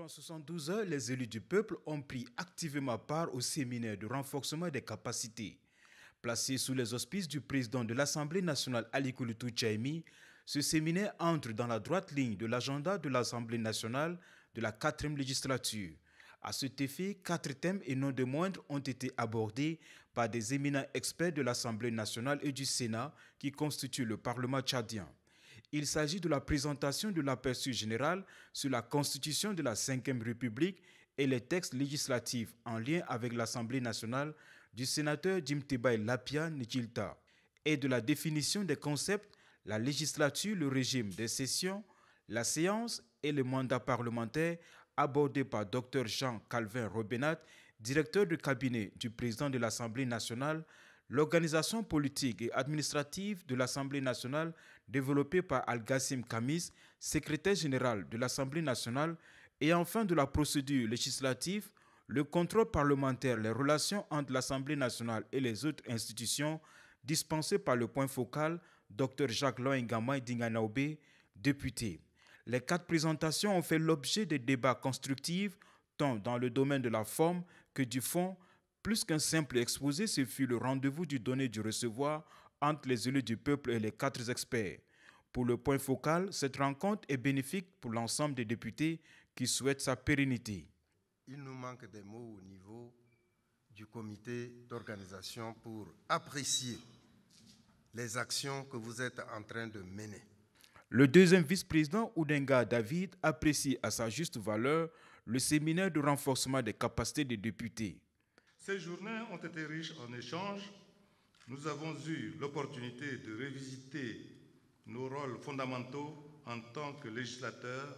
Durant 72 heures, les élus du peuple ont pris activement part au séminaire de renforcement des capacités. Placé sous les auspices du président de l'Assemblée nationale Ali Koulou Tchaimi, ce séminaire entre dans la droite ligne de l'agenda de l'Assemblée nationale de la 4e législature. À cet effet, 4 thèmes et non de moindres ont été abordés par des éminents experts de l'Assemblée nationale et du Sénat qui constituent le Parlement tchadien. Il s'agit de la présentation de l'aperçu général sur la constitution de la 5e République et les textes législatifs en lien avec l'Assemblée nationale du sénateur Djimtebay Lapia Njilta et de la définition des concepts, la législature, le régime des sessions, la séance et le mandat parlementaire abordés par Dr Jean-Calvin Robenat, directeur de cabinet du président de l'Assemblée nationale, l'organisation politique et administrative de l'Assemblée nationale développée par Al-Gassim Kamis, secrétaire général de l'Assemblée nationale, et enfin de la procédure législative, le contrôle parlementaire, les relations entre l'Assemblée nationale et les autres institutions, dispensé par le point focal Dr Jacques Loïngama Dinganaoube, député. Les 4 présentations ont fait l'objet de débats constructifs, tant dans le domaine de la forme que du fond. Plus qu'un simple exposé, ce fut le rendez-vous du donner et du recevoir entre les élus du peuple et les 4 experts. Pour le point focal, cette rencontre est bénéfique pour l'ensemble des députés qui souhaitent sa pérennité. Il nous manque des mots au niveau du comité d'organisation pour apprécier les actions que vous êtes en train de mener. Le 2e vice-président Oudenga David apprécie à sa juste valeur le séminaire de renforcement des capacités des députés. Ces journées ont été riches en échanges. Nous avons eu l'opportunité de revisiter nos rôles fondamentaux en tant que législateurs,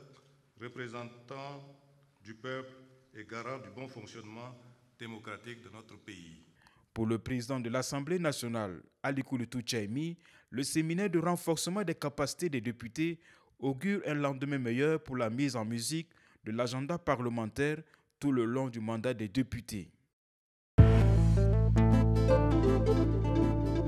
représentants du peuple et garants du bon fonctionnement démocratique de notre pays. Pour le président de l'Assemblée nationale, Ali Koulou Tchaimi, le séminaire de renforcement des capacités des députés augure un lendemain meilleur pour la mise en musique de l'agenda parlementaire tout le long du mandat des députés.